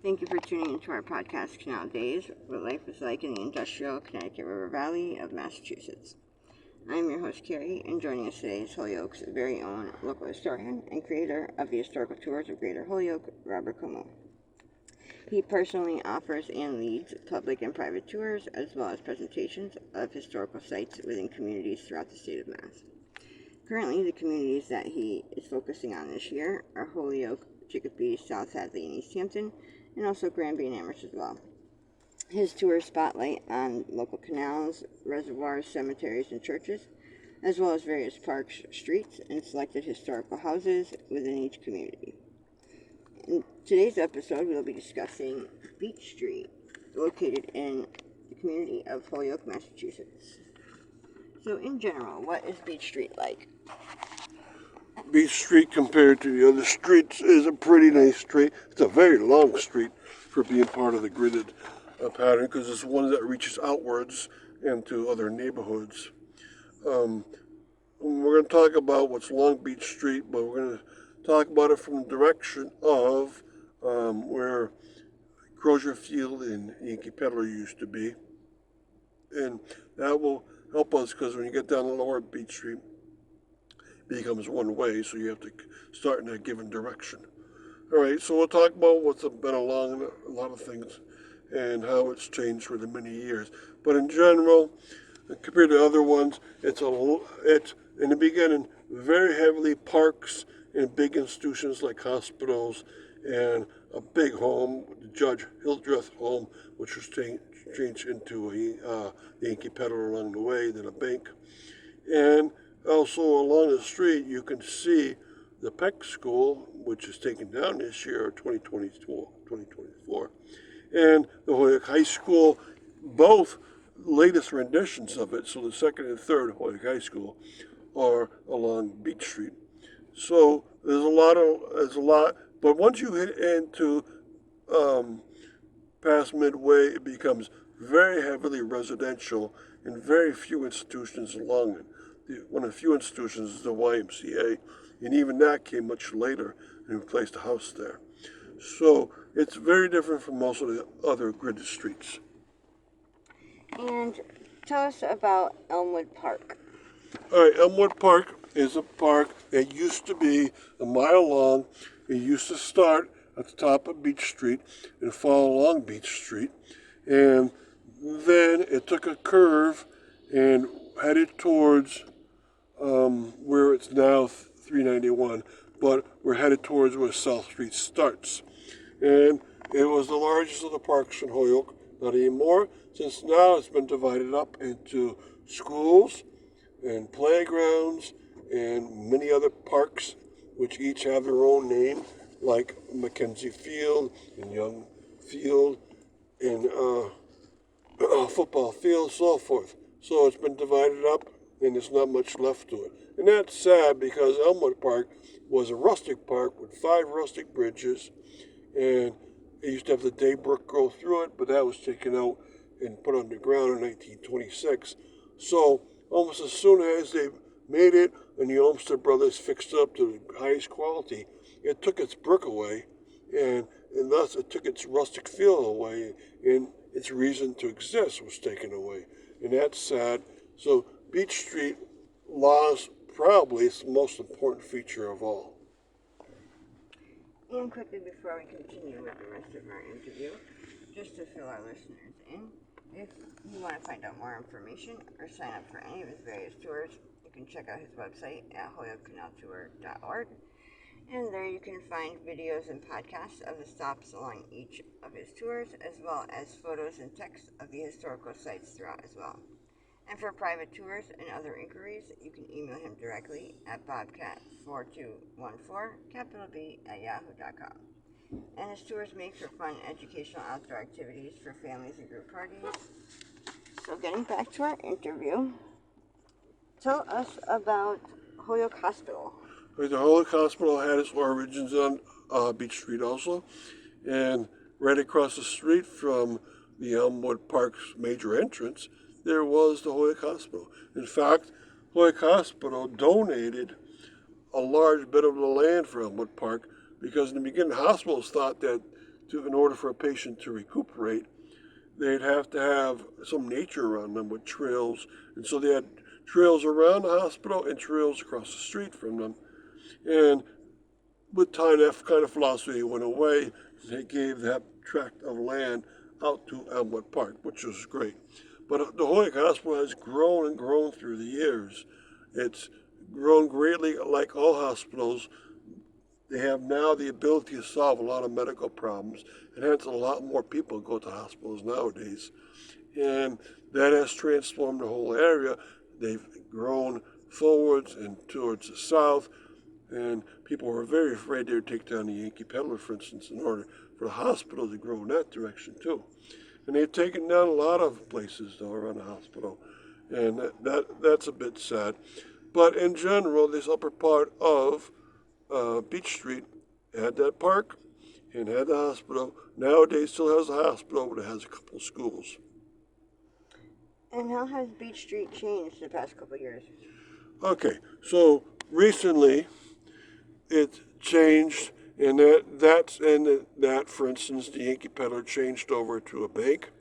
Thank you for tuning into our podcast, Canal Days, what life is like in the industrial Connecticut River Valley of Massachusetts. I am your host, Carrie, and joining us today is Holyoke's very own local historian and creator of the historical tours of Greater Holyoke, Robert Como. He personally offers and leads public and private tours, as well as presentations of historical sites within communities throughout the state of Mass. Currently, the communities that he is focusing on this year are Holyoke, Chicopee, South Hadley, and East Hampton, and also Granby and Amherst as well. His tours spotlight on local canals, reservoirs, cemeteries, and churches, as well as various parks, streets, and selected historical houses within each community. In today's episode, we'll be discussing Beech Street, located in the community of Holyoke, Massachusetts. So in general, what is Beech Street like? Beech Street, compared to the other streets, is a pretty nice street. It's a very long street for being part of the gridded pattern, because it's one that reaches outwards into other neighborhoods. We're going to talk about what's along Beech Street, but we're going to talk about it from the direction of where Crozier Field and Yankee Peddler used to be. And that will help us, because when you get down the lower Beech Street, becomes one way, so you have to start in a given direction. All right, so we'll talk about what's been along a lot of things and how it's changed for the many years. But in general, compared to other ones, it's in the beginning very heavily parks and big institutions like hospitals and a big home, the Judge Hildreth home, which was changed into a Yankee Peddler along the way, then a bank. And also along the street, you can see the Peck School, which is taken down this year, 2024, and the Holyoke High School, both latest renditions of it, so the second and third Holyoke High School, are along Beech Street. So there's a lot, but once you hit into past Midway, it becomes very heavily residential and very few institutions along it. One of the few institutions is the YMCA, and even that came much later and replaced a house there. So it's very different from most of the other gridded streets. And tell us about Elmwood Park. All right, Elmwood Park is a park that used to be a mile long. It used to start at the top of Beech Street and follow along Beech Street. And then it took a curve and headed towards where it's now 391, but we're headed towards where South Street starts. And it was the largest of the parks in Holyoke, not anymore, since now it's been divided up into schools and playgrounds and many other parks, which each have their own name, like Mackenzie Field and Young Field and football field, so forth. So it's been divided up, and there's not much left to it. And that's sad, because Elmwood Park was a rustic park with 5 rustic bridges, and it used to have the Daybrook go through it, but that was taken out and put underground in 1926. So almost as soon as they made it and the Olmsted brothers fixed it up to the highest quality, it took its brick away, and thus it took its rustic feel away, and its reason to exist was taken away. And that's sad. So Beech Street lost probably its most important feature of all. And quickly, before we continue with the rest of our interview, just to fill our listeners in, if you want to find out more information or sign up for any of his various tours, you can check out his website at holyokecanaltour.org. And there you can find videos and podcasts of the stops along each of his tours, as well as photos and text of the historical sites throughout as well. And for private tours and other inquiries, you can email him directly at bobcat4214, and his tours make for fun educational outdoor activities for families and group parties. So getting back to our interview, tell us about Holyoke Hospital. The Holyoke Hospital had its origins on Beech Street also, and right across the street from the Elmwood Park's major entrance, there was the Holyoke Hospital. In fact, Holyoke Hospital donated a large bit of the land for Elmwood Park, because in the beginning, hospitals thought that in order for a patient to recuperate, they'd have to have some nature around them with trails. And so they had trails around the hospital and trails across the street from them. And with time, that kind of philosophy went away. They gave that tract of land out to Elmwood Park, which was great. But the Holyoke Hospital has grown and grown through the years. It's grown greatly, like all hospitals. They have now the ability to solve a lot of medical problems, and hence a lot more people go to hospitals nowadays. And that has transformed the whole area. They've grown forwards and towards the south, and people were very afraid they would take down the Yankee Peddler, for instance, in order for the hospital to grow in that direction too. And they've taken down a lot of places though around the hospital, and that's a bit sad. But in general, this upper part of Beech Street had that park and had the hospital. Nowadays, still has a hospital, but it has a couple of schools. And how has Beech Street changed the past couple of years? Okay, so recently it changed, and that, for instance, the Yankee Peddler changed over to a bank.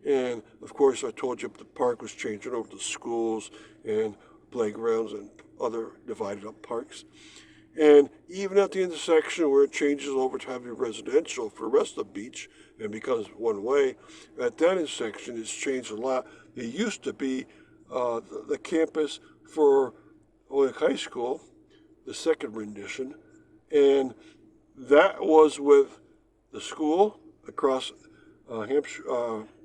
And of course, I told you the park was changing over to schools and playgrounds and other divided up parks. And even at the intersection where it changes over to having residential for the rest of Beech and becomes one way, at that intersection it's changed a lot. It used to be the campus for Holyoke High School, the second rendition, and that was with the school across Hampshire.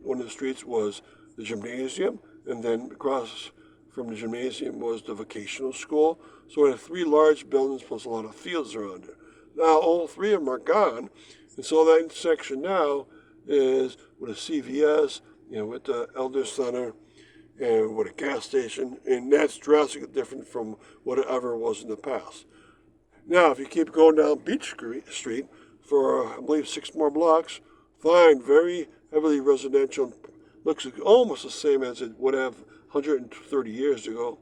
One of the streets was the gymnasium, and then across from the gymnasium was the vocational school. So it had three large buildings plus a lot of fields around it. Now all three of them are gone, and so that intersection now is with a CVS, with the Elder Center, and with a gas station, and that's drastically different from whatever was in the past. Now, if you keep going down Beech Street for, I believe, 6 more blocks, find very heavily residential, looks almost the same as it would have 130 years ago,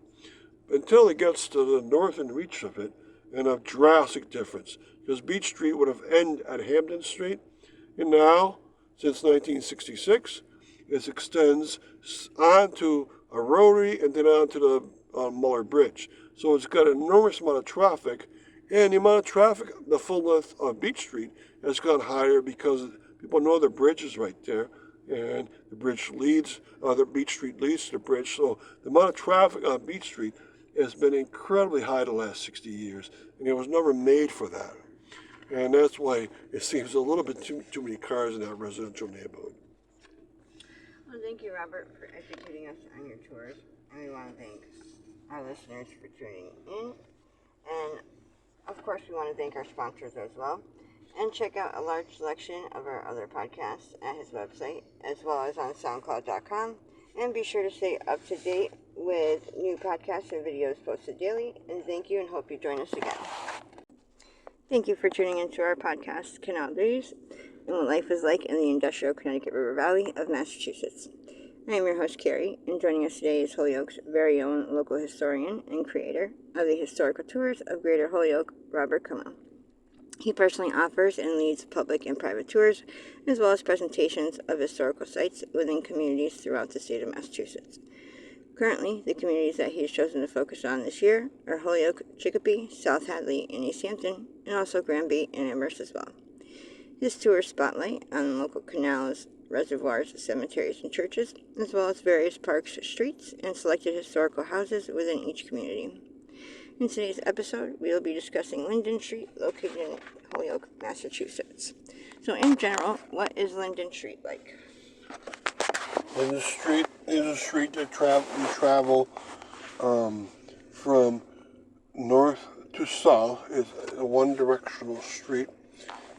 until it gets to the northern reach of it, and a drastic difference. Because Beech Street would have ended at Hampden Street, and now, since 1966, it extends onto a rotary and then onto the Muller Bridge. So it's got an enormous amount of traffic, and the amount of traffic, the full length of Beech Street, has gone higher because people know the bridge is right there, and the bridge leads, the Beech Street leads to the bridge. So the amount of traffic on Beech Street has been incredibly high the last 60 years, and it was never made for that. And that's why it seems a little bit too many cars in that residential neighborhood. Well, thank you, Robert, for educating us on your tours, and we want to thank our listeners for tuning in. And of course, we want to thank our sponsors as well. And check out a large selection of our other podcasts at his website, as well as on SoundCloud.com. And be sure to stay up to date with new podcasts and videos posted daily. And thank you, and hope you join us again. Thank you for tuning into our podcast, Canal Days, and what life is like in the industrial Connecticut River Valley of Massachusetts. I am your host, Carrie, and joining us today is Holyoke's very own local historian and creator of the historical tours of Greater Holyoke, Robert Como. He personally offers and leads public and private tours, as well as presentations of historical sites within communities throughout the state of Massachusetts. Currently, the communities that he has chosen to focus on this year are Holyoke, Chicopee, South Hadley, and East Hampton, and also Granby and Amherst as well. His tours spotlight on local canals, reservoirs, cemeteries, and churches, as well as various parks, streets, and selected historical houses within each community. In today's episode, we will be discussing Linden Street, located in Holyoke, Massachusetts. So in general, what is Linden Street like? Linden Street is a street that you travel from north to south. It's a one-directional street,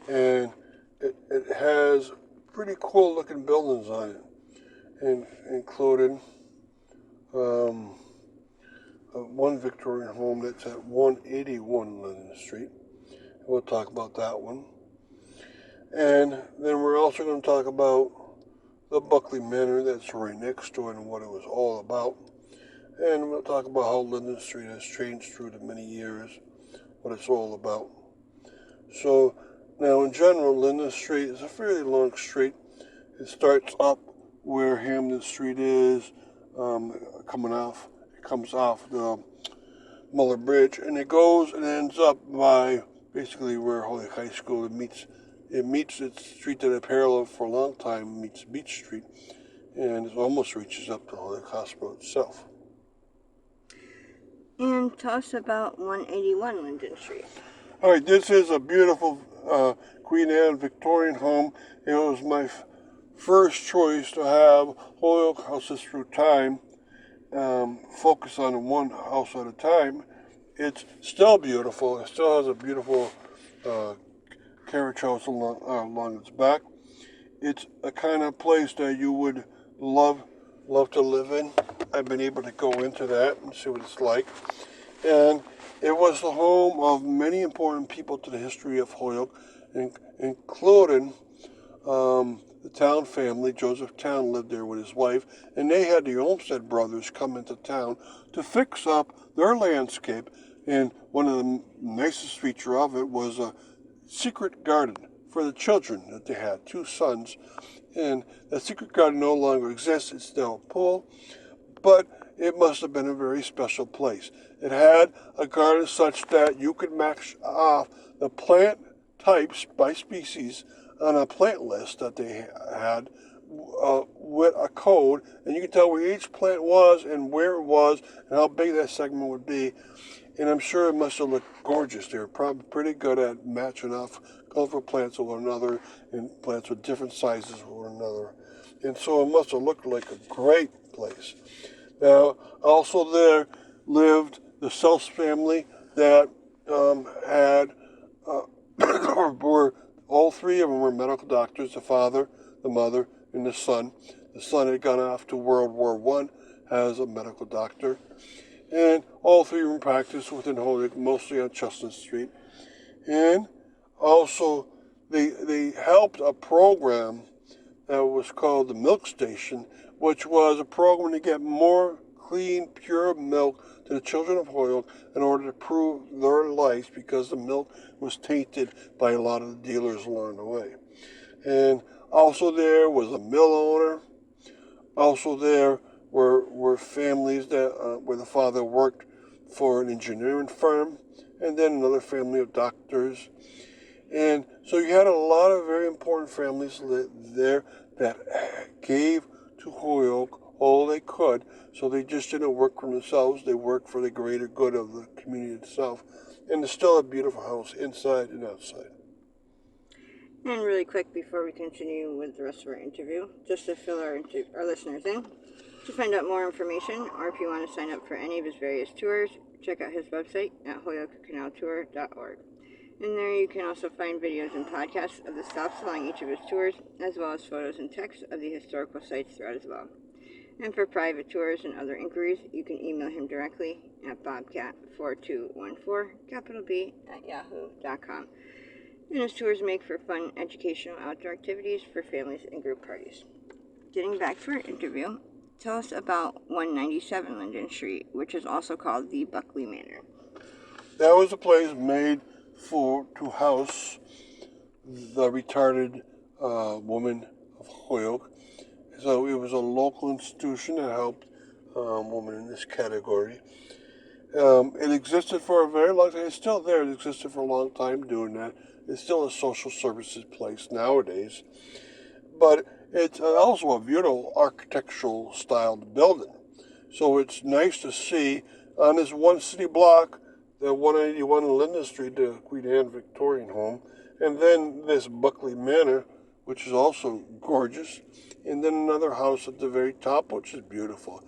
and it has pretty cool looking buildings on it, and including one Victorian home that's at 181 Linden Street. We'll talk about that one. And then we're also going to talk about the Buckley Manor that's right next door and what it was all about. And we'll talk about how Linden Street has changed through the many years, what it's all about. So Now, in general, Linden Street is a fairly long street. It starts up where Hamden Street is, coming off. It comes off the Muller Bridge, and it goes and ends up by basically where Holyoke High School meets. It meets its street that it paralleled for a long time, meets Beech Street, and it almost reaches up to Holyoke Hospital itself. And tell us about 181 Linden Street. All right, this is a beautiful Queen Anne Victorian home. It was my first choice to have Holyoke houses through time, focus on one house at a time. It's still beautiful. It still has a beautiful carriage house along its back. It's a kind of place that you would love to live in. I've been able to go into that and see what it's like. And it was the home of many important people to the history of Holyoke, including the Town family. Joseph Town lived there with his wife, and they had the Olmsted brothers come into town to fix up their landscape. And one of the nicest features of it was a secret garden for the children that they had, 2 sons. And that secret garden no longer exists. It's now a pool, but it must have been a very special place. It had a garden such that you could match off the plant types by species on a plant list that they had with a code, and you could tell where each plant was and where it was and how big that segment would be. And I'm sure it must have looked gorgeous. They were probably pretty good at matching off colorful plants with one another and plants with different sizes with one another. And so it must have looked like a great place. Now, also there lived the Sells family that had, were all 3 of them were medical doctors, the father, the mother, and the son. The son had gone off to World War I as a medical doctor. And all 3 of them practiced within Holyoke, mostly on Chestnut Street. And also, they helped a program that was called the Milk Station, which was a program to get more clean, pure milk to the children of Holyoke in order to improve their lives, because the milk was tainted by a lot of the dealers along the way. And also there was a mill owner. Also there were families that where the father worked for an engineering firm, and then another family of doctors. And so you had a lot of very important families there that gave to Holyoke all they could. So they just didn't work for themselves, they worked for the greater good of the community itself. And it's still a beautiful house inside and outside. And really quick before we continue with the rest of our interview, just to fill our listeners in, to find out more information, or if you want to sign up for any of his various tours, check out his website at holyokecanaltour.org. And there you can also find videos and podcasts of the stops along each of his tours, as well as photos and text of the historical sites throughout as well. And for private tours and other inquiries, you can email him directly at bobcat4214, capital B, @yahoo.com. And his tours make for fun, educational outdoor activities for families and group parties. Getting back to our interview, tell us about 197 Linden Street, which is also called the Buckley Manor. That was a place made to house the retarded woman of Holyoke. So it was a local institution that helped women in this category. It existed for a very long time. It's still there. It existed for a long time doing that. It's still a social services place nowadays. But it's also a beautiful architectural styled building. So it's nice to see on this one city block, the 181 Linden Street, the Queen Anne Victorian home, and then this Buckley Manor, which is also gorgeous, and then another house at the very top, which is beautiful.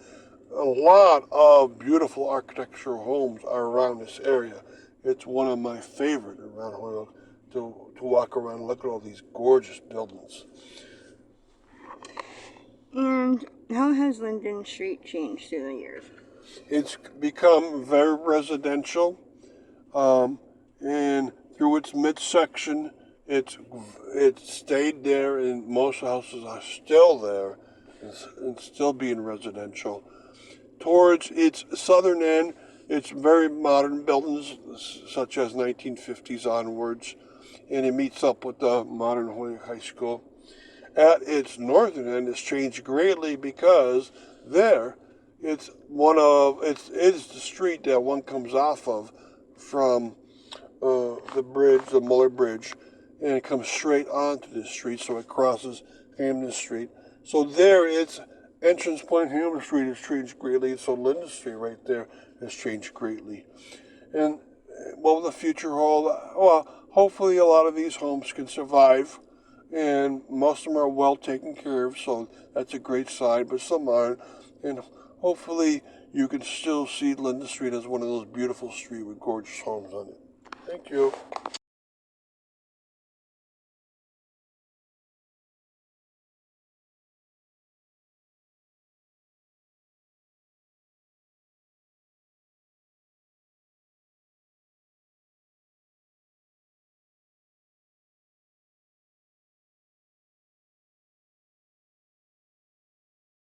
A lot of beautiful architectural homes are around this area. It's one of my favorite around Holyoke to walk around and look at all these gorgeous buildings. And how has Linden Street changed through the years? It's become very residential, and through its midsection, it's stayed there, and most houses are still there and still being residential. Towards its southern end, it's very modern buildings, such as 1950s onwards, and it meets up with the modern Holyoke High School. At its northern end, it's changed greatly because there, it's the street that one comes off of from the bridge, the Muller Bridge, and it comes straight onto the street, so it crosses Hamden Street. So there, its entrance point, Hamden Street, has changed greatly. So Linden Street right there has changed greatly. And what will the future hold? Well, hopefully a lot of these homes can survive, and most of them are well taken care of, so that's a great sign, but some aren't. And hopefully you can still see Linden Street as one of those beautiful streets with gorgeous homes on it. Thank you.